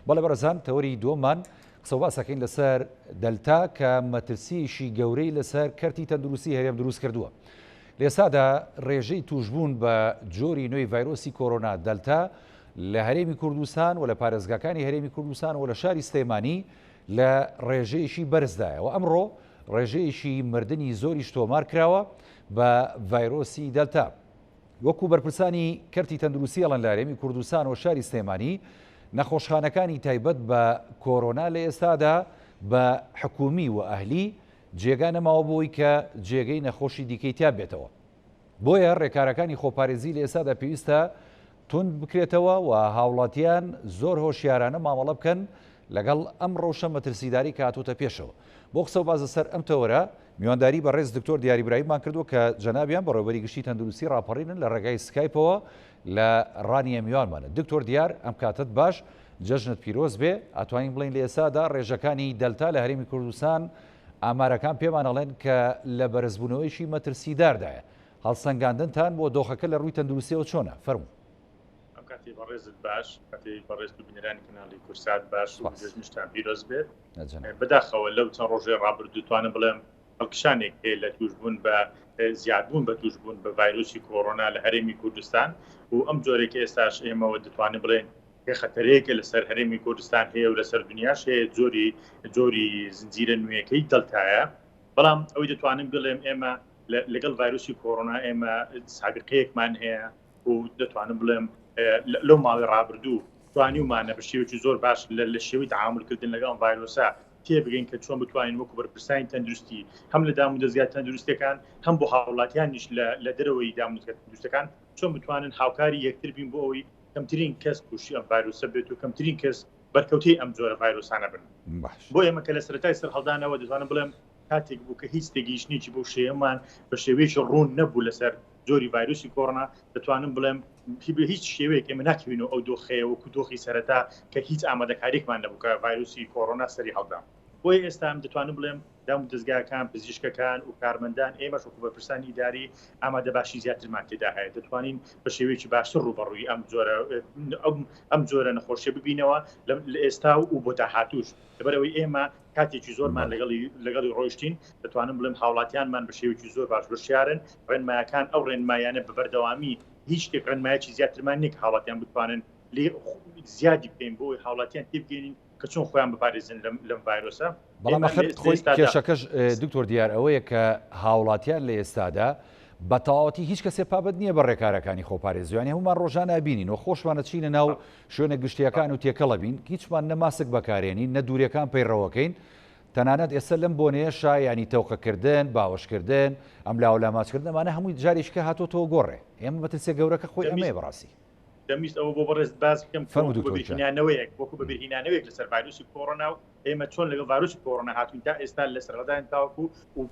بەڵێ بەڕێزان تەوەری دووەممان قسە باسەکەین لەسەر دەلتا کە مەترسیشی گەورەی لەسەر کەرتی تەندروستی هەرێم دروست کردووە. لێسادا ڕێژەی توشبوون بە جۆری نوێی ڤایرۆسی کۆرۆنا دەلتا لە هەرێمی کوردستان و لە پارێزگاکانی هەرێمی کوردستان و لە شاری سلێمانی لە ڕێژەیەشی بەرزدایەوە. ئەمڕۆ ڕێژەیەشی مردنی زۆریش تۆمار کراوە بە ڤایرۆسی دەلتا. وەکو بەرپرسانی کەرتی تەندروستی ئەڵەن لە هەرێمی کوردستان و شاری سلێمانی نەخۆشخانەکانی تایبەت بە کۆرۆنا لە ئێستادا بە حکومی و ئەهلی جێگا نەماوە بۆی کە جێگەی نەخۆشی دیکەی تیا بێتەوە. بۆیە ڕێکارەکانی خۆپارێزی لە ئێستادا پێویستە تند بکرێتەوە و هاوڵاتیان زۆر هۆشیارانە مامەڵە بکەن لەگەڵ ئەم ڕەوشە مەترسیداری کە هاتووتە پێشەوە. بۆ قسە و بازە سەر ئەم تەوەرە میوانداری بە ڕێز دکتۆر دیاری براهیممان کردووە کە جەنابیان بەڕێوەبەری گشتی تەندروستی ڕاپەڕینن لە ڕێگای سکایپەوە لە ڕانیە میوانمانە. دکتۆر دیار ئەم کاتت باش، جەژنت پیرۆز بێ. ئەتوانین بڵین لە ئێستادا ڕێژەکانی دەلتا لە هەرێمی کوردستان ئامارەکان پێمان ئەڵێن کە لە بەرزبوونەوەیشی مەترسیداردایە. هەڵسەنگاندنتان بۆ دۆخەکە لە ڕووی تەندروستیەوە چۆنە؟ فەرموو. کاتی بەڕێزت باش، کاتی بەڕێز و بنێرانی کەناڵی کورسات باش و جەژنتان پیرۆز بێت. بەداخەوە لەو چەند ڕۆژەی ڕابردوو دەتوانم بڵێم هەڵکشانێک هەیە لە توشبوون بە زیادبوون بە توشبوون بە ڤایرۆسی کۆرۆنا لە هەرێمی کوردستان و ئەم جۆرێکی ئێستاش ئێمەوە دەتوانین بڵێن خەتەرەیەکە لەسەر هەرێمی کوردستان هەیە و لەسەر دنیاش هەیە جۆری زنجیرە نوێیەکەی دەلتایە. بەڵام ئەوەی دەتوانین بڵێم ئێمە لەگەڵ ڤایرۆسی کۆرۆنا ئێمە سابقەیەکمان هەیە و دەتوانم بڵێم لەو ماوەی ڕابردوو توانیومانە بە شێوەیەکی زۆر باش لە شێوەی تەعاملکردن لەگەڵ ڤایرۆسا تێبگەین کە چۆن بتوانین وەکو بەرپرسانی تەندروستی هەم لە دامودەزیات تەندروستیەکان هەم بۆ هاوڵاتیانیش لە دەرەوەی دامودەزیات تەندروستەکان چۆن بتوانن هاوکاری یەکتر بین بۆ ئەوەی کەمترین کەس تووشی ئەم ڤایرۆسە بێت و کەمترین کەس بەرکەوتەی ئەم جۆرە ڤایرۆسانە بن. بۆ ئێمە کە لە سەرەتای سەرهەڵدانەوە دەتوانم بڵێم کاتێک بوو کە هیچ تێگەیشتنێکی بۆ شێوەمان بە شێوەیەکی ڕوون نەبوو لەسەر جۆری ڤایرۆسی کۆرۆنا دەتوانم بڵێم بە هیچ شێوەیەک ئێمە ناکەوینەوە ئەو دۆخەیە وەکو دۆخی سەرەتا کە هیچ ئامادەکاریێکمان نەبوو کە ڤایرۆسی کۆرۆنا سەری هەڵدا. بۆیە ئێستا دەتوانم بڵێم دامودەزگاکان پزیشکەکان و کارمەندان ئێمەش وەکو بەرپرسانی ئیداری ئامادە باشی زیاترمان تێدا هەیە دەتوانین بە شێوەیەکی باشتر ڕوبەڕووی ئەم جۆرە نەخۆشیە ببینەوە لە ئێستا و بۆ داهاتووش. لەبەرەوەی ئێمە کاتێکی زۆرمان لەگەڵی ڕۆیشتین دەتوانم بڵێم هاوڵاتیانمان بە شێوەیەکی زۆر باش بەشیارن. ڕێنمایەکان ئەو ڕێنمایانە بە بەردەوامی هیچ شتێک ڕێنمایەکی زیاترمان نیک هاوڵاتیان بتوانن زیادی بکەین بۆی هاوڵاتیان تێبگەین کە چۆن خۆیان بپارێزن لەم ڤایرۆسە. بەڵام خۆی کێشەکەش دکتۆر دیار ئەوەیە کە هاوڵاتیان لە ئێستادا بە تەواوەتی هیچ کەسێ پابەت نییە بە ڕێکارەکانی خۆپارێزیوانی هەمومان ڕۆژانە بینین و خۆشمانە چینە ناو شوێنە گشتیەکان و تێکەڵە بین هیچمان نەماسک بەکارێنین نە دوورەکان پەیڕەوەکەین. تەنانەت ئێستا لەم بۆنەیەشا ینی تەوقەکردن باوەشکردن ئەم لاولاماچکردنمانە هەمووی جارێککە هاتۆتەوە گۆڕێ ئێمە بەترسێ گەورەکە خۆی ئەمەیە بەڕاستی. دەمیست ئەوە بۆ بەڕێز باز بکەم بەبیرهینانەوەیەک وەکو بەبیرهینانەوەیەک لەسەر ڤایرۆسی کۆرۆنا و ئێمە چۆن لەگەڵ ڤایرۆسی کۆرۆنا هاتوین تا ئێستا لە سەرڕەدان تاوەکو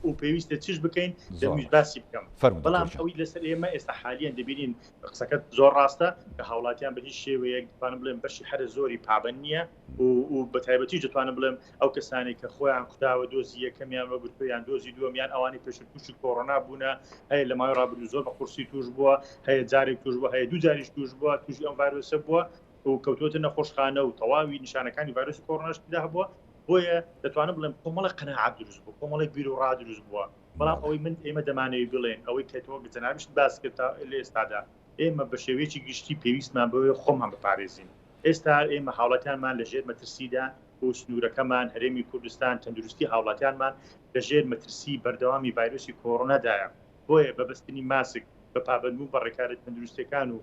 و پێویستە چش بکەین دەمیست باسی بکەم. بەڵام ئەوەی لەسەر ئێمە ئێستا حالیان دەبینین قسەکەت زۆر ڕاستە کە هاوڵاتیان بە هیچ شێوەیەک دەتوانم بڵێم بەشی هەرە زۆری پابەند نییە و بە تایبەتی دەتوانم بڵێم ئەو کەسانی کە خۆیان کوتاوە دۆزی یەکەمیان وەگرتویان دۆزی دووەمیان ئەوانی پێشتووشی کۆرۆنا بوونە هەیە لە ماوەی ڕابردوو زۆر بە قورسی توش بووە هەیە جارێک توش بووە هەیە دوو جاریش توش بووە توشی ئەم ڤایرۆسە بووە و کەوتوتە نەخۆشخانە و تەواوی نیشانەکانی ڤایرۆسی کۆرۆناش پیدا بووە. بۆیە دەتوانم بڵێم کۆمەڵە قەناعات دروست بوو کۆمەڵێک بیر و ڕا دروست بووە. بەڵام ئەوەی من ئێمە دەمانەوێت بڵێن ئەوەی کەتەوە جەنابیش باس کرد لە ئێستادا ئێمە بە شێوەیەکی گشتی پێویستمان بەوەی خۆمان بپارێزین. ئێستا ئێمە هاوڵاتیانمان لەژێر مەترسیدا و سنوورەکەمان هەرێمی کوردستان تەندروستی هاوڵاتیانمان لەژێر مەترسی بەردەوامی ڤایرۆسی کۆرۆنادایە. بۆیە بەبەستنی ماسک بە پابەندبوون بە ڕێکارە تەندروستیەکان و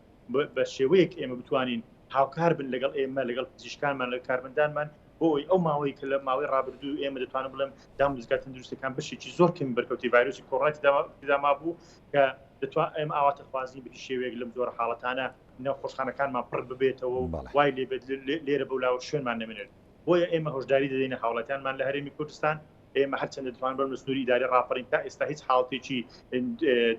بە شێوەیەک ئێمە بتوانین هاوکار بن لەگەڵ ئێمە لەگەڵ پزیشکانمان لە کارمەندانمان بۆی ئەو ماوەی کە لە ماوەی ڕابردوو ئێمە دەتوانم بڵێم دامودەزگات تەندروستیەکان بەشێکی زۆر کەمی بەرکەوتی ڤایرۆسی کۆرۆنای ما بوو کە دەتوان ئێمە ئاواتە خوازی بە شێوەیەک لەم جۆرە حاڵەتانە نەخۆشخانەکانمان پڕ ببێتەوە و وای لێبێت لێرە بەولاوە شوێنمان نەمێنێت. بۆیە ئێمە هۆشداری دەدەینە هاوڵاتیانمان لە هەرێمی کوردستان ئێمە هەرچەندە دەتوان بەم سنووری ئیداری ڕاپەڕین تا ئێستا هیچ حاڵەتێکی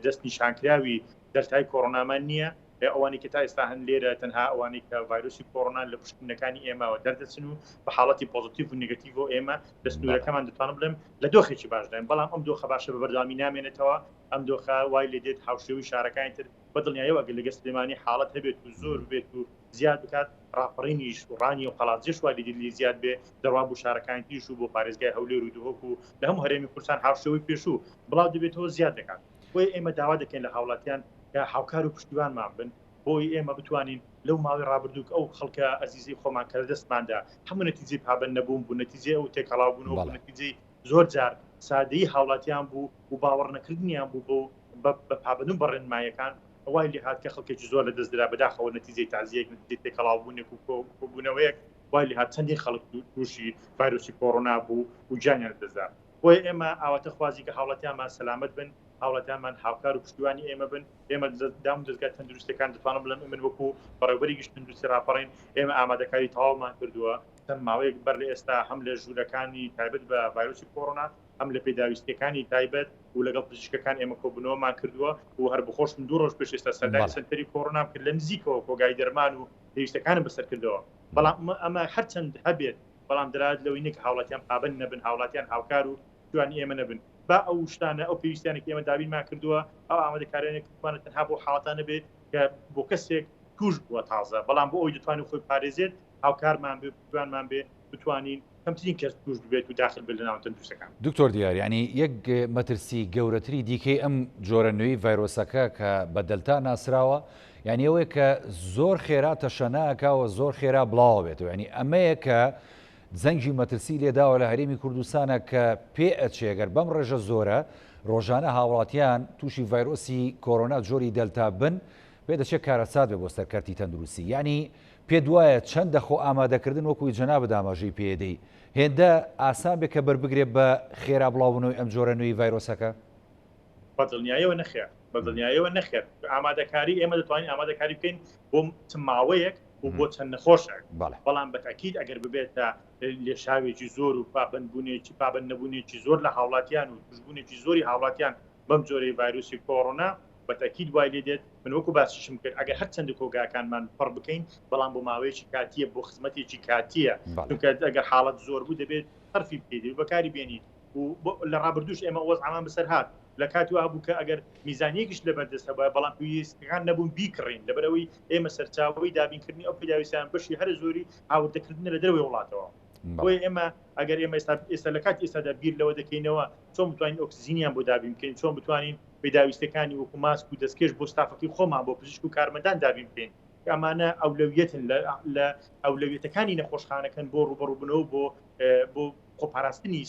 دەست نیشانکراوی دەلتای کۆرۆنامان نییە. ئەوانی کە تا ئێستا هەن لێرە تەنها ئەوانی کە ڤایرۆسی کۆرۆنا لە پشتینەکانی ئێمەوە دەردەچن و بە حاڵەتی پۆزیتیڤ و نێگەتیڤ و ئێمە لە سنوورەکەمان دەتوانم بڵێم لە دۆخێکی باش داین. بەڵام ئەم دۆخە باشە بە بەردەوامی نامێنێتەوە ئەم دۆخە وای لێ دێت هاوشێوی شارەکانی تر بەدڵنیایەوە ئەگەر لەگە سلێمانی حاڵەت هەبێت و زۆر بێت و زیاد بکات ڕاپەڕینیش ڕانی و قەڵاتجیش وای لێ زیاد بێ دەوا بۆ شارەکانی تریش و بۆ پارێزگای هەولێر و دووهۆک و لە هەموو هەرێمی کوردستان هاوشێوەی پێشوو بڵاو دەبێتەوە زیاد دەکات بۆی ئێمە داوا دەکەین لە هاوڵاتیان کە هاوکار و پشتیوانمان بن بۆی ئێمە بتوانین لەو ماوەی ڕابردووک ئەو خەڵکە ئەزیزی خۆمان کە دەستماندا هەموو نەتیجەی پابەند نەبوون بوو نەتیجەی ئەو تێکەڵاو بوونەوە بوو نەتیجەی زۆر جار سادەیی هاوڵاتیان بوو و باوەڕ نەکردنیان بوو بۆ بە پابەندون بە ڕێنمایەکان ئەوای لێ هات کە خەڵکێکی زۆر لە دەستدرا بەداخەوە نەتیجەی تازیەک نتیجەی تێکەڵاو بوونێک و کۆبوونەوەیەک وای لێ هات چەندین خەڵک تووشی ڤایرۆسی کۆڕۆنا بوو و جانیان دەستدا بۆیە ئێمە ئاواتە خوازی کە هاوڵاتیانمان سەلامەت بن هاوڵاتیانمان هاوکار و پشتیوانی ئێمە بن ئێمە دام و دەستگای تەندروستیەکان دەتوانن بڵێن من وەکو بەڕێوەبەری گشت تەندروستی ڕاپەڕین ئێمە ئامادەکاری تەواومان کردووە چەند ماوەیەک بەر لە ئێستا هەم لە ژوورەکانی تایبەت بە ڤایرۆسی کۆڕۆنا هەم لە پێداویستەکانی تایبەت و لەگەڵ پزیشکەکان ئێمە کۆبوونەوەمان کردووە و هەر بخۆش من 2 ڕۆژ پێش ئێستا سەردانی سەنتەری کۆڕۆنام کرد لە نزیکەوە کۆگای دەرمان و پێویستەکانم بەسەر کردەوە بەڵام ئەمە هەرچەند هەبێت بەڵام دەرات لەوەی نەک هاوڵاتیان پابەند نەبن هاوڵاتیان هاوکار و توانی ئێمە نەبن با ئەو شتانە ئەو پێویستیانێک ئێمە دابینمان کردووە ئەو ئامادەکاریانێک بتوانێت تەنها بۆ حاڵاتانە بێت کە بۆ کەسێک توش بووە تازە بەڵام بۆ ئەوی دەتوانین خۆی پارێزێت هاوکارمان بێ توانمان بێ بتوانین کەمترین کەس توش بێت و داخل بێت لە ناو تەندروستەکان دکتۆر دیار ینی یەک مەترسی گەورەتری دیکەی ئەم جۆرە نوێی ڤایرۆسەکە کە بە دەلتا ناسراوە یعنی ئەوەیە کە زۆر خێرا تەشەناکەوە زۆر خێرا بڵاو بێتەوە ینی ئەمەیە کە زەنگی مەترسی لێداوە لە هەرێمی کوردستانە کە پێ ئەچێگەر بەم ڕێژە زۆرە ڕۆژانە هاوڵاتیان تووشی ڤایرۆسی کۆڕۆنا جۆری دەلتا بن پێ دەچێت کارەسات بێ بۆ سەرکەرتی تەندروستی ینی پێ دوایە چەندە خۆ ئامادەکردن وەکوی جەناب داماژەی پێدەی هێندە ئاسان بێ کە بەربگرێت بە خێرا بڵاوبوونەوەی ئەم جۆرە نوێی ڤایرۆسەکە بەدڵنیاییەوە نەخێر بەدڵنیاییەوە نەخێر ئامادەکاری ئێمە دەتوانین ئامادەکاری بکەین بۆ ماوەیەک و بۆ چەند نەخۆشێک بەڵام بەتاکید ئەگەر ببێتە لێشاوێکی زۆر و پابەندبوونێکی پابەند نەبوونێکی زۆر لە هاوڵاتیان و توشبوونێکی زۆری هاوڵاتیان بەم جۆرەی ڤایرۆسی کۆڕۆنا بەتاکید وای لێ دێت من وەکو باسیشم کرد ئەگەر هەر چەندە کۆگاکانمان پڕ بکەین بەڵام بۆ ماوەیەکی کاتیە بۆ خزمەتێکی کاتیە چونکە ئەگەر حاڵەت زۆر بوو دەبێت حرفی بکەیت بەکاری بێنیت و لە ڕابردووش ئێمە وەزعمان بەسەر هات لە کاتی وا بوو کە ئەگەر میزانیەکیش لەبەردەستە بەڵام پێویستەکان نەبوون بیکڕین لەبەرەوەی ئێمە سەرچاوەی دابینکردنی ئەو پێداویستیان بەشی هەر زۆری هاوردەکردنە لە دەروی وڵاتەوە بۆیە ئێمە ئەگەر ئێمە ئێستا لە کات ئێستادا بیر لەوە دەکەینەوە چۆن بتوانین ئۆکسیجینیان بۆ دابین بکەین چۆن بتوانین پێداویستەکانی وەکو ماسک و دەستکێش بۆ ستافەکەی خۆمان بۆ پزیشک و کارمەندان دابین بکەین ئەمانە ئەولەویەتن لە ئەولەویەتەکانی نەخۆشخانەکەن بۆ ڕوبەڕووبوونەوە بۆ خۆپاراستنی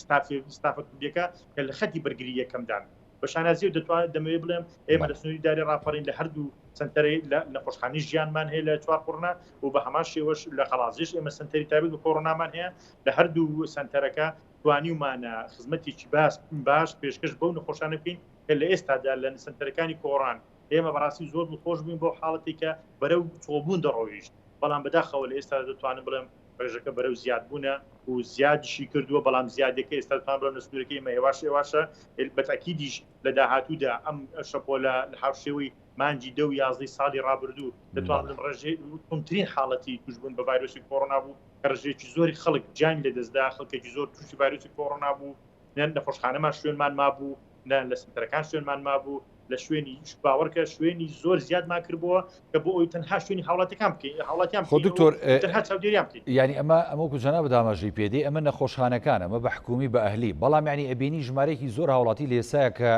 ستافێکە کە لە خەتی بەرگری یەکەمدان بەشانازی و دەمەوێت بڵێم ئێمە لە سنووری داری ڕاپەڕین لە هەردوو سنتەرەی لە نەخۆشخانەی ژیانمان هەیە لە 4 قوڕنا و بە هەمان شێوەش لە خەڵازیش ئێمە سنتەری تایبەت بە کۆڕۆنامان هەیە لە هەردوو سنتەرەکە توانیمانە خزمەتێکی باش پێشکەش بەو نەخۆشانە بکەین کە لە ئێستادا لە سنتەرەکانی کۆڕان ئێمە بەڕاستی زۆر خۆش بووین بۆ حاڵەتی کە بەرەو چۆبوون دەڕۆیشت بەڵام بەداخەوە لە ئێستا دەتوانم بڵێم ڕێژەکە بەرەو زیادبوونە و زیادیشی کردووە بەڵام زیادەکە ئێستا دەتوان بڵێم لە سنوورەکەی ئێمە هێواشە بەتاکیدیش لە داهاتوودا ئەم شەپۆ لە حاوشێوەی مانجی 10 و 11 ساڵی ڕابردوو دەتوانم ڕێژەی کۆمترین حاڵەتی توشبوون بە ڤایرۆسی کۆڕۆنا بوو کە ڕێژەیەکی زۆری خەڵک جان لە دەستدا خەڵکێکی زۆر تووشی ڤایرۆسی کۆڕۆنا بوو نەخۆشخانەمان شوێنمان مابوو لە سنتەرەکان شوێنمان مابوو لە شوێنی باوەڕکە شوێنی زۆر زیادمان کردبووە کە بۆ ئەوی تەنها شوێنی هاوڵاتەکان بکەین هاوڵاتیان خۆ دکتۆر تەنها چاودێریان بکەین ینی ئەمەکو جەناب داماژەی پێدەی ئەمە نەخۆشخانەکان ئەمە بە حکومی بە ئەهلی بەڵام ینی ئەبینی ژمارەیەکی زۆر هاوڵاتی لێسایە کە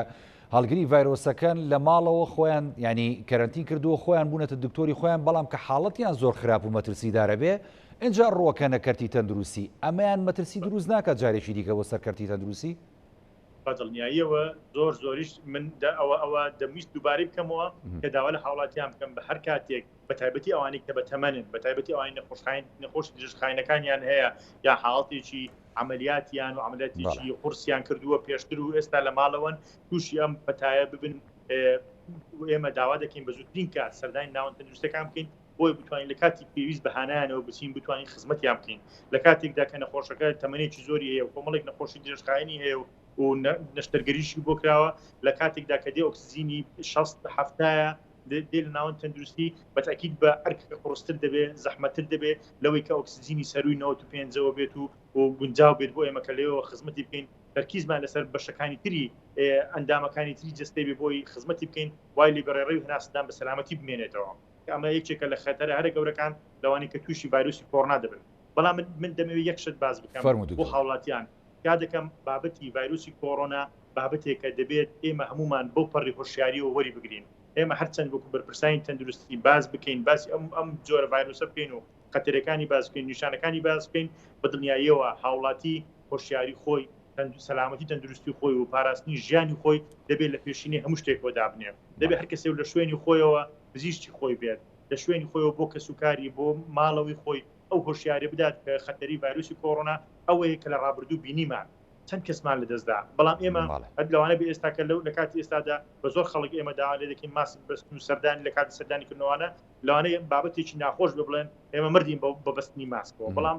هەڵگری ڤایرۆسەکان لە ماڵەوە خۆیان ینی کەرەنتین کردووە خۆیان بوونەتە دکتۆری خۆیان بەڵام کە حاڵەتیان زۆر خراپ و مەترسیدارە بێ اینجا ڕۆکە نەکەرتی تەندروستی ئەمەیان مەترسی دروست ناکات جارێکی دیکە بۆ سەرکەرتی تەندروستی بەدڵنیاییەوە زۆریش من ئەوە دەمویست دووبارەی بکەمەوە کە داوا لە هاوڵاتیان بکەم بە هەر کاتێک بە تایبەتی ئەوانی کە بە تەمەنن بە تایبەتی ئەوانی نەخۆش دژخاینەکانیان هەیە یا حاڵەتێکی عملیاتیان و عملیاتێکی قورسیان کردووە پێشتر و ئێستا لە ماڵەوەن تووشی ئەم پەتایە ببن ئێمە داوا دەکەین بە زووترین کات سەردانی ناوەن تەندروستەکان بکەین بۆی بتوانین لە کاتی پێویست بەهانایانەوە بچین بتوانین خزمەتیان بکەین لە کاتێکدا کە نەخۆشەکە تەمەنێکی زۆری هەیە و کۆمەڵێک نەخۆشی درێژخایینی هەیە و نەشتەرگەریشی بۆ کراوە لە کاتێکدا کە دێ ئۆکسیجینی 60-70 دێ لە ناوەن تەندروستی بەتاکید بە ئەرکەکە قڕستر دەبێت زەحمەتر دەبێت لەوەی کە ئۆکسیجینی سەروی 95ەوە بێت و گونجاو بێت بۆ ئێمە کە لێەوە خزمەتی بکەین تەرکیزمان لەسەر بەشەکانی تری ئەندامەکانی تری جستەی بێ بۆی خزمەتی بکەین وای لێ بەڕێڕەوی هەناسەدان بە سەلامەتی بمێنێتەوە ئەمە یەکێکە لە خەتەرە هەرە گەورەکان لەوانی کە تووشی ڤایرۆسی کۆڕۆنا دەبن. بەڵام من دەمەوێت یەک شت باز بکەم بۆ هاوڵاتیان یادەکەم بابەتی ڤایرۆسی کۆڕۆنا بابەتێکە دەبێت ئێمە هەمومان بۆ پەڕی هۆشیاری و وەری بگرین. ئێمە هەرچەند وەکو بەرپرسانی تەندروستی باز بکەین باسی ئەم جۆرە ڤایرۆسە بکەین و خەتەرەکانی باز بکەین نیشانەکانی باز بکەین بە دڵنیاییەوە هاوڵاتی هۆشیاری خۆی سەلامەتی تەندروستی خۆی و پاراستنی ژیانی خۆی دەبێت لە پێشینی هەموو شتێکەوە دابنێ. دەبێت هەر کەسێ لە شوێنی خۆیەوە پزیشتی خۆی بێت لە شوێنی خۆیەوە بۆ کەسوکاری بۆ ماڵەوەی خۆی ئەو هۆشیاری بدات کە خەتەری ڤایرۆسی کۆڕۆنا ئەوەیە کە لە ڕابردوو بینیمان چەند کەسمان لەدەستدا. بەڵام ئێمە هەر لەوانە بە ئێستا کە لە کاتی ئێستادا بە زۆر خەڵک ئێمە داوا لێ دەکەین ماسک بەستن و سەردانی لە کاتی سەردانیکردنەوەوانە لەوانەیە بابەتێکی ناخۆش بڵێن ئێمە مردین بە بەستنی ماسکەوە. بەڵام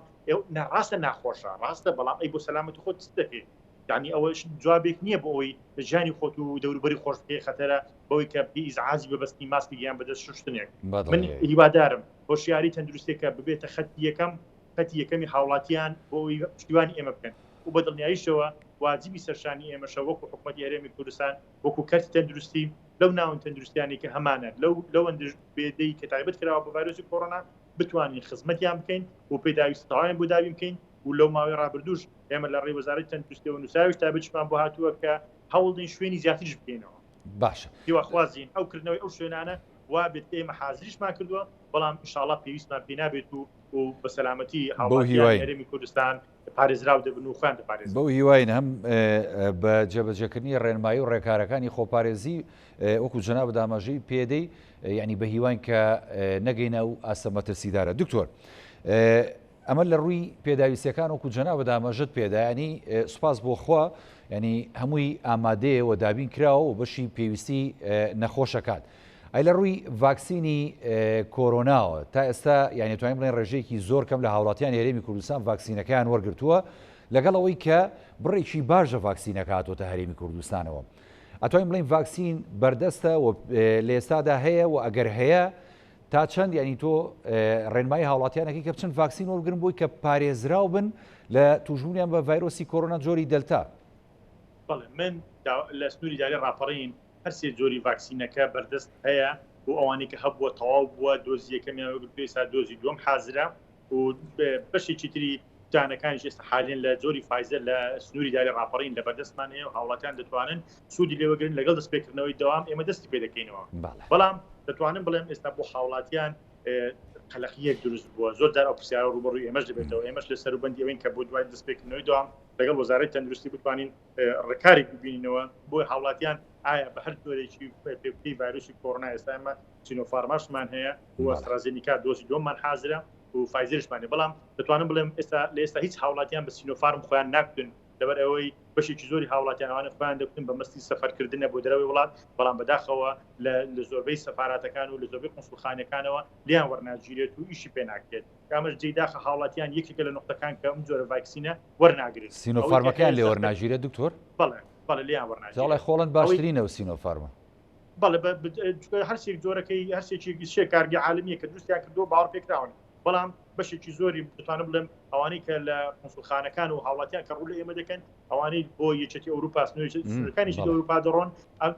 ڕاستە ناخۆشە ڕاستە، بەڵام ئەی بۆ سەلامەتی خۆت دەکەیت. یعنی ئەوەش جوابێک نییە بۆ ئەوی ژیانی خۆت و دەوروبەری خۆش بکەی خەتەرە بەوەی کە ئیزعاجی بەبەستنی ماسکی گیان بەدەست شوشتنێک. من هیوادارم هۆشیاری تەندروستێکە ببێتە خەتی یەکەمی هاوڵاتیان بۆ ئەوی پشتیوانی ئێمە بکەن و بە دڵنیاییشەوە واجبی سەرشانی ئێمەشە وەکو حکوومەتی هەرێمی کوردستان وەکو کەرتی تەندروستی لەو ناون تەندروستیانی کە هەمانە لەو ئەندژ بێدەی کە تایبەت کراوە بە ڤایرۆسی کۆڕۆنا بتوانین خزمەتیان بکەین و پێداویست تەواویان بۆ داوی بکەین و لەو ماوەی ڕابردووش ئێمە لە ڕێی وەزارەتی تەندروستیەوە نووساویش تایبەتشمان بۆ هاتووە کە هەوڵدەین شوێنی زیاتریش بکەینەوە. باشە هیواخوازیین ئەو کردنەوەی ئەو شوێنانە وا بێت ئێمە حازریشمان کردووە، بەڵام ئینشاڵڵا پێویستمان پێ نابێت و بە سەلامەتی هاوڵاتیان هەرێمی کوردستان پارێزراو دەبن و خوێن دەپارێزن. بەو هیواین هەم بە جێبەجێکردنی ڕێنمایی و ڕێکارەکانی خۆپارێزی وەکو جەناب دامەژەی پێدەی یعنی بە هیوان کە نەگەینە و ئاسە مەترسیدارە. دکتۆر ئەمە لە ڕووی پێداویستەکان وەکو جەناب دامەژت پێدایانی سوپاس بۆ خوا ینی هەمووی ئامادەیەوە دابین کراوە و بەشی پێویستی نەخۆشەکان. ئەی لە ڕووی ڤاکسینی کۆرۆناوە تا ئێستا یعنی توانین بڵێن ڕێژەیەکی زۆر کەم لە هاوڵاتیان هەرێمی کوردستان ڤاکسینەکان وەرگرتووە لەگەڵ ئەوەی کە بڕێکی باشە ڤاکسینەکە هاتۆتە هەرێمی کوردستانەوە. ئەتوانین بڵین ڤاکسین بەردەستە و لە ئێستادا هەیە و ئەگەر هەیە تا چەند ینی تۆ ڕێنمایی هاوڵاتیانەکەی کە بچن ڤاکسین وەرگرن بۆی کە پارێزراو بن لە توژبوونیان بە ڤایرۆسی کۆرۆنا جۆری دەلتا. بەڵێ من لە سنووری داری ڕاپەڕین هەرسێ جۆری ڤاکسینەکە بەردەست هەیە و ئەوانەی کە هەبووە تەواو بووە دۆزی یەکەمیان وەرگرتووە ئێستا دۆزی دووەم حازرە و بەشێکی تری جانەکانیش ئێستا حالێن لە جۆری فایزەر لە سنووری داری ڕاپەڕین لە بەردەستمان هەیە و هاوڵاتیان دەتوانن سوودی لێوەگرن لەگەڵ دەستپێکردنەوەی دەوام ئێمە دەستی پێ دەکەینەوە. بەڵام دەتوانن بڵێم ئێستا بۆ هاوڵاتیان قەلەقیەک دروست بووە زۆر جار ئەو پرسیارە ڕوبەڕووی ئێمەش دەبێتەوە ئێمەش لە سەروبەندی ئەوەین کە بۆ دوای دەستپێکردنەوەی دوام لەگەڵ وەزارەتی تەندروستی بتوانین ڕێکارێک ببینینەوە بۆ هاوڵاتیان ئایا بە هەر جۆرێکی پێکەی ڤایرۆسی کۆڕۆنا ئێستا ئێمە سینۆفارماشمان هەیە و ئەسترازێنیکا دۆزی دووەممان حازرە و فایزەرشمانێ. بەڵام دەتوانم بڵێم ئێستا هیچ هاوڵاتیان بە سینۆفارم خۆیان ناکردن لەبەر ئەوەی بەشێکی زۆری هاوڵاتیانەوانە خۆیان دەکتن بە مەستی سەفەرکردنە بۆ دەرەوەی وڵات، بەڵام بەداخەوە لە زۆربەی سەفاراتەکان و لە زۆربەی قونسوڵخانەکانەوە لیان وەرناگیرێت و ئیشی پێ ناکرێت. ئەمەش جێداخە هاوڵاتیان یەکێکە لە نقطەکان کە ئەم جۆرە ڤاکسینە وەرناگرێت. سینۆفارمەکان لێ وەرناگیرێت دکتۆر؟ بەڵێ لیان وەرناگیرێت. جاڵی خۆڵەن باشترینەوە سینۆفارمە. بەڵێ هەرسێک جۆرەکەی هەرسێکی شێ کارگی عالمیە کە دروستیان کردووە باوەڕ پێکراون، بەڵام بەشێکی زۆری دەتوانم بڵێم ئەوانەی کە لە قونسوڵخانەکان و هاوڵاتیان کە ڕوو لە ئێمە دەکەن ئەوانەی بۆ یەکێتی ئەوروپا سنوورەکانیشی ئەوروپا دەڕۆن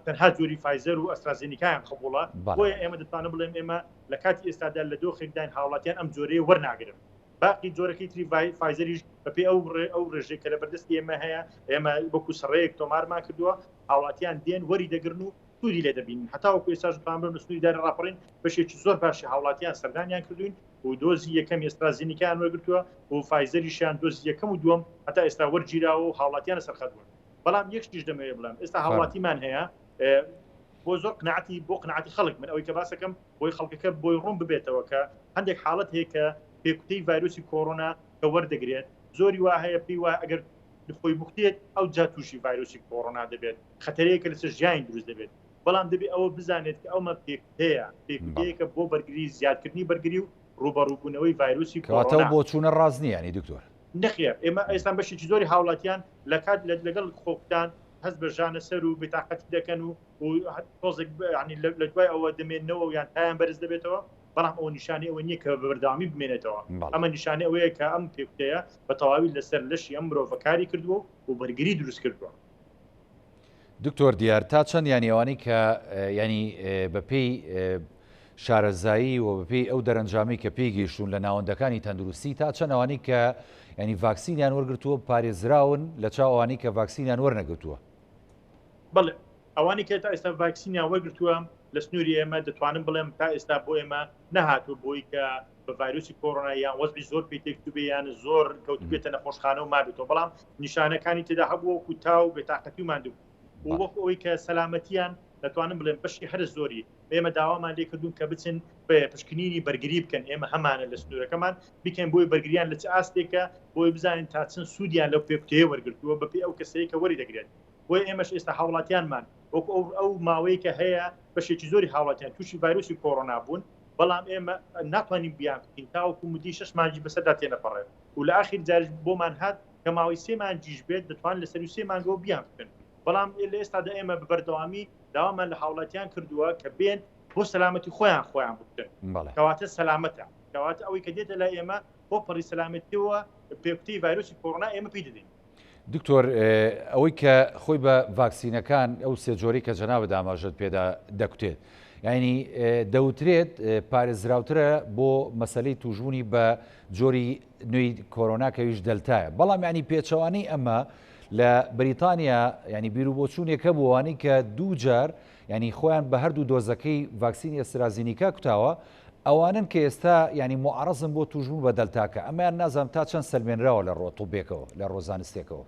تەنها جۆری فایزەر و ئەسترازێنیکایان قبوڵە، بۆیە ئێمە دەتوانم بڵێم ئێمە لە کاتی ئێستادا لە دۆخێکداین هاوڵاتیان ئەم جۆرەیە وەرناگرن. باقی جۆرەکەی تری فایزەریش بەپێی ئەو ڕێژەی کە لە بەردەستی ئێمە هەیە ئێمە وەکو سەڕەیەک تۆمارمان کردووە هاوڵاتیان دێن وەری دەگرن و سوودی لێ دەبین. هەتا وەکو ئێستاش دەتوانم بڵێم لە سنووری داری ڕاپەڕین بەشێکی زۆر باشی هاوڵاتیان سەردانیان کردوین و دۆزی یەکەم ئێسترازینیکان وەرگرتووە و فایزەریشیان دۆزی یەکەم و دووەم هەتا ئێستا وەرگیراوە و هاوڵاتیانە سەرخەدوون. بەڵام یەکشتیش دەمەوێت بڵێم ئێستا هاوڵاتیمان هەیە بۆ زۆر قناعەتی خەڵک من ئەوەی کە باسەکەم بۆی خەڵکەکە بۆی ڕوون ببێتەوە کە هەندێک حاڵەت هەیە کە پێکوتەی ڤایرۆسی کۆڕۆنا کە وەردەگرێت زۆری وا هەیە پێی وایە ئەگەر خۆی بکتێت ئەو جا تووشی ڤایرۆسی کۆڕۆنا دەبێت خەتەرەیەکە لەسەر ژیانی دروست دەبێت. بەڵام دەبێت ئەوە بزانێت کە ئەومە پێکوتەیەکە بۆ بەرگری زیادکردنی بەرگری و ڕوبەڕووبوونەوەی ڤایرۆسی کۆڕۆنا بۆ چوونە ڕازنی ینی دکتۆر نەخێر ئێمە ئێستا بەشێکی زۆری هاوڵاتیان لە کات لەگەڵ خۆکتان هەست بە ژانە سەر و بێتاقەتی دەکەن و تۆزێک لە دوای ئەوە دەمێنەوە و یان تایان بەرز دەبێتەوە، بەڵام ئەوە نیشانەی ئەوە نییە کە بەرداوامی بمێنێتەوە. ئەمە نیشانەی ئەوەیە کە ئەم پێکوتەیە بە تەواوی لەسەر لەشی ئەم مرۆڤەکاری کردووە و بەرگری دروست کردووە. دکتۆر دیار تا چەند یانیەوانی کە ینی بەپێی شارەزایی و بەپێی ئەو دەرەنجامی کە پێیگەیشتون لە ناوەندەکانی تەندروستی تا چەند ئەوانەی کە ینی ڤاکسینیان وەرگرتووە پارێزراون لە چاو ئەوانەی کە ڤاکسینیان وەرنەگرتووە. بڵێ ئەوانی کە تا ئێستا ڤاکسینیان وەرگرتووە لە سنووری ئێمە دەتوانم بڵێم تا ئێستا بۆ ئێمە نەهاتوو بۆی کە بە ڤایرۆسی کۆڕۆنا یان وەزعی زۆر پێی تێکتوبێ یان زۆر کەوتبێتە نەخۆشخانە و مابێتەوە، بەڵام نیشانەکانی تێدا هەبوو وەکو تاو بێتاقەتی و ماندوو و وەکو ئەوەی کە سەلامەتیان دەتوانم بڵێم بەشی هەر زۆری ئێمە داوامان لێ کردوون کە بچن بە پشکنینی بەرگری بکەن ئێمە هەمانە لە سنوورەکەمان بکەن بۆی بەرگریان لە چ ئاستێکە بۆی بزانین تا چەند سوودیان لەو پێکوتەیە وەرگرتووە بەپێی ئەو کەسەیە کە وەری دەگرێت. بۆی ئێمەش ئێستا هاوڵاتیانمان وەکو ئەو ماوەیە کە هەیە بەشێکی زۆری هاوڵاتیان تووشی ڤایرۆسی کۆڕۆنا بوون، بەڵام ئێمە ناتوانین بیان بکەین تاوەکو مودی 6 مانگی بەسەردا تێنەپەڕێت و لە ئاخر جارش بۆمان هات کە ماوەی 3 مانگیش بێت دەتوان لەسەر 3 مانگەوە بیان بکەن، بەڵام لە ئێستادا ئێمە بەبەردەوامی داوامان لە هاوڵاتیان کردووە کە بێن بۆ سەلامەتی خۆیان بکەن کەواتە سەلامەتە، کەواتە ئەوەی کە دێتە لای ئێمە بۆ پەڕی سەلامەتیەوە پێکوتەی ڤایرۆسی کۆڕۆنا ئێمە پێی دەدەین. دکتۆر ئەوەی کە خۆی بە ڤاکسینەکان ئەو سێ جۆری کە جەنابەت ئاماژەت پێدا دەکوتێت یعنی دەوترێت پارێزراوترە بۆ مەسەلەی توژبوونی بە جۆری نوێی کۆڕۆنا کەویش دەلتایە، بەڵام ینی پێچەوانەی ئەمە لە بریتانیا ینی بیر و بۆچوونێکە بووانی کە دوو جار ینی خۆیان بە هەردوو دۆزەکەی ڤاکسینی ئەسترازینیکا کوتاوە ئەوانن کە ئێستا ینی معڕزم بۆ توژبوون بە دەلتاکە ئەمەیان نازانم تا چەند سەلمێنراوە لە ڕۆتوبێکەوە لە ڕۆزانستێکەوە.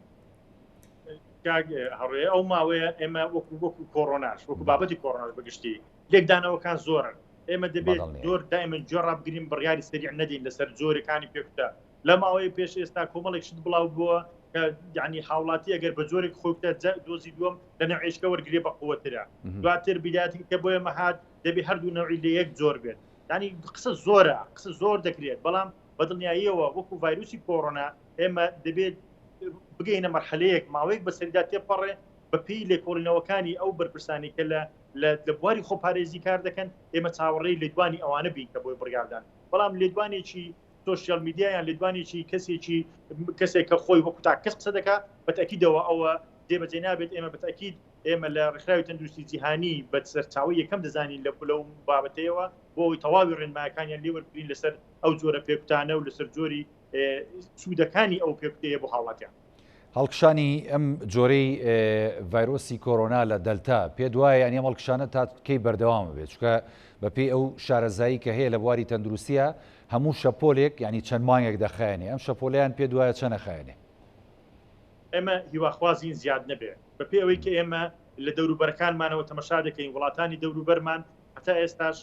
هەڕێ ئەو ماوەیە ئێمە وەکو کۆڕۆناش وەکو بابەتی کۆڕۆناش بەگشتی لێکدانەوەکان زۆرن، ئێمە دەبێت زۆر دائمەن جۆڕا بگرین بڕیاری سەریع نەدەین لەسەر جۆرەکانی پێکوتە. لە ماوەی پێش ئێستا کۆمەڵێک شت بڵاو بووە کە یعنی هاوڵاتی ئەگەر بە جۆرێک خۆکتە دۆزی دووەم لە نەوعێشکە وەرگێ بە قووەترە، دواتر بیداتی کە بۆ ئێمە هات دەبێت هەردوو نەوعی لە یەک جۆر بێت، ینی قسە زۆرە قسە زۆر دەکرێت، بەڵام بەدڵنیاییەوە وەکو ڤایرۆسی کۆڕۆنا ئێمە دەبێت بگەینە مەرحەلەیەک ماوەیەک بە سەردا تێپەڕێ بەپێی لێکۆڵینەوەکانی ئەو بەرپرسانی کە لە بواری خۆپارێزی کار دەکەن ئێمە چاوەڕێی لێدوانی ئەوانە بین کە بۆی بڕیاردان، بەڵام لێدوانێکی سۆشیال میدیایان لێدوانێکی کەسێک کە خۆی وەکو تا کەس قسە دەکات بەتەکیدەوە ئەوە جێبەجێ نابێت. ئێمە بەتەکید ئێمە لە ڕێکخراوی تەندروستی جیهانی بە سەرچاوی یەکەم دەزانین لە لەو بابەتەیەوە بۆی تەواوی ڕێنمایەکانیان لێوەرگرین لەسەر ئەو جۆرە پێکوتانە و لەسەر جۆری سوودەکانی ئەو پێکوتەیە بۆ هاوڵاتیان. هەڵکشانی ئەم جۆرەی ڤایرۆسی کۆڕۆنا لە دەلتا پێ دوایە ئەنی هەڵکشانە تا کەی بەردەوامە بێت چکە بەپێی ئەو شارەزایی کە هەیە لە بواری تەندروستیە هەموو شەپۆلێک ینی چەند مانگێک دەخایێنێ ئەم شەپۆلیان پێ دوایە چەند نەخایێنێ. ئێمە هیواخوازین زیاد نەبێت بەپێی ئەوەی کە ئێمە لە دەوروبەرەکانمانەوە تەمەشا دەکەین وڵاتانی دەوروبەرمان هەتا ئێستاش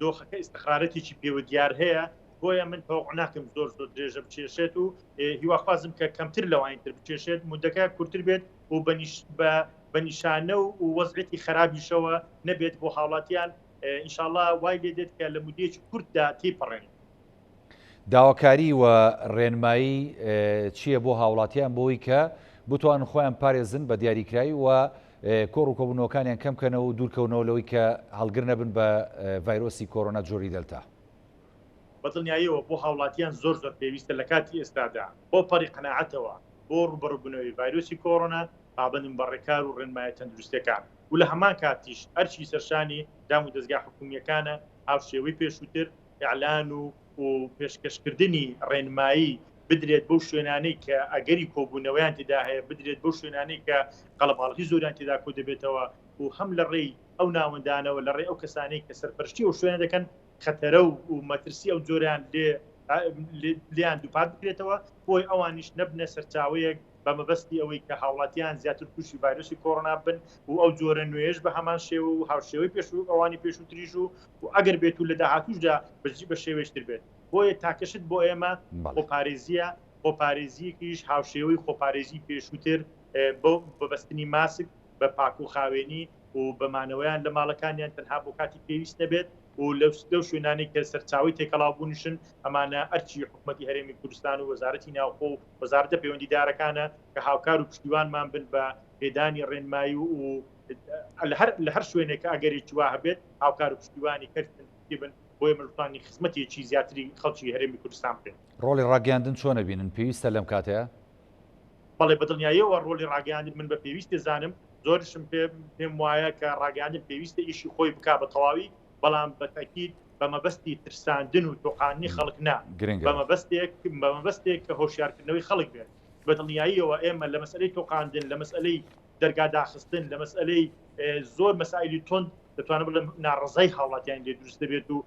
دۆخەکە ئیستخرارەتێکی پێوە دیار هەیە، بۆیە من تەوقع ناکەم زۆر درێژە بچێشێت و هیواخوازم کە کەمتر لەوانتر بچێشێت مدەکە کورتتر بێت و بە نیشانە و وەزعێتی خراپیشەوە نەبێت بۆ هاوڵاتیان ئینشاءڵڵا وای لێ دێت کە لە مودەیەکی کورتدا تێپەڕێن. داواکاری و ڕێنمایی چییە بۆ هاوڵاتیان بۆی کە بتوانن خۆیان پارێزن بە دیاریکراوی و کۆڕ و کۆبوونەوەکانیان کەمکەنەوە و دوورکەونەوە لەوەی کە هەڵگر نەبن بە ڤایرۆسی کۆڕۆنا جۆری دەلتا؟ بەدڵنیاییەوە بۆ هاوڵاتیان زۆر پێویستە لە کاتی ئێستادا بۆ پەڕی قەناعەتەوە بۆ ڕوبەڕووبوونەوەی ڤایرۆسی کۆڕۆنا پابەندن بە ڕێکار و ڕێنمایە تەندروستیەکان و لە هەمان کاتیش ئەرچی سەرشانی دام و دەستگا حکوومیەکانە هاوشێوەی پێشووتر ئیعلان و پێشکەشکردنی ڕێنمایی بدرێت بەو شوێنانەی کە ئەگەری کۆبوونەوەیان تێدا هەیە بدرێت بەو شوێنانەی کە قەڵەباڵغی زۆریان تێدا کۆ دەبێتەوە و هەم لە ڕێی ئەو ناوەندانەوە لە ڕێی ئەو کەسانەی کە سەرپەرشتی ئەو شوێنە دەکەن خەتەرە و مەترسی ئەو جۆریان لیان دووپات بکرێتەوە بۆی ئەوانیش نەبنە سەرچاوەیەک بە مەبەستی ئەوەی کە هاوڵاتیان زیاتر تووشی ڤایرۆسی کۆڕۆنا بن و ئەو جۆرە نوێژ بە هەمان شێوە و هاوشێوەی پێشوو ئەوانی پێشووتریش و ئەگەر بێت و لە داهاتووشدا بەرجی بە شێوەشتر بێت بۆیە تاکەشت بۆ ئێمە خۆپارێزیەکیش هاوشێوەی خۆپارێزی پێشووتر بۆ بەبەستنی ماسک بە پاک و خاوێنی و بەمانەوەیان لە ماڵەکانیان تەنها بۆ کاتی پێویست نەبێت و لەو شوێنانی کە سەرچاوی تێکەڵاوبوونشن ئەمانە ئەرچی حکوومەتی هەرێمی کوردستان و وەزارەتی ناوخۆ و وەزارەتە پەیوەندیدارەکانە کە هاوکار و پشتیوانمان بن بە پێدانی ڕێنمایی و لە هەر شوێنێکە ئەگەرێکی وا هەبێت هاوکار و پشتیوانی کردن بن بۆی ملتانی خزمەتێکی زیاتری خەڵکی هەرێمی کوردستان بێت. ڕۆڵی ڕاگەاندن چۆنە بینن پێویستە لەم کاتەیە؟ بەڵێ بەدڵنیاییەوە ڕۆڵی ڕاگەاندن من بە پێویستی زانم زۆرشم پێم وایە کە ڕاگەاندن پێویستە ئیشی خۆی بک بە تەواوی، بەڵام بەتەکید بە مەبەستی ترساندن و تۆقاندنی خەڵک نا بە مەبەستێک کە هۆشیارکردنەوەی خەڵک بێت بە دڵنیاییەوە ئێمە لە مەسئلەی تۆقاندن لە مەسئلەی دەرگاداخستن لە مەسئلەی زۆر مەسائلی تۆند دەتوانم بڵێم ناڕزای هاوڵاتیان لێ دروست دەبێت و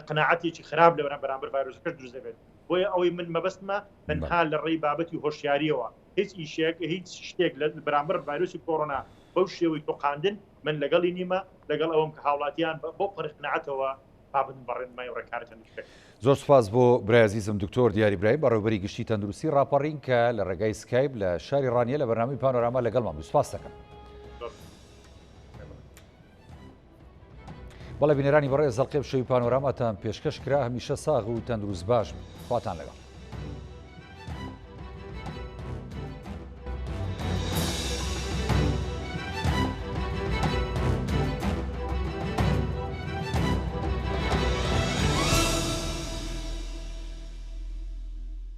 قەناعەتێکی خراپ لە بەرامبەر ڤایرۆسەکە دروست دەبێت بۆیە ئەوەی من مەبەستمە تەنها لە ڕێی بابەتی هۆشیاریەوە هیچ ئیشێک هیچ شتێک لە بەرامبەر ڤایرۆسی کۆڕۆنا بەو شێوەی تۆقاندن من لەگەڵی نیمە لەگەڵ ئەوم کە هاوڵاتیان بۆ قەناعەتەوە پابند بەڕێنمای ڕێکارەکەن شتێک. زۆر سوپاس بۆ برایعزیزم دکتۆر دیاری برای بەڕێوەبەری گشتی تەندروستی ڕاپەڕین کە لە ڕێگای سکایپ لە شاری ڕانیە لە بەرنامەی پانۆراما لەگەڵمان سوپاس دەکەم. بەڵێ بینەرانی بەڕێز زەڵقێ شەوی پانۆراماتان پێشکەش کرا هەمیشە ساغ و تەندروست باش خواتان لەگەڵ.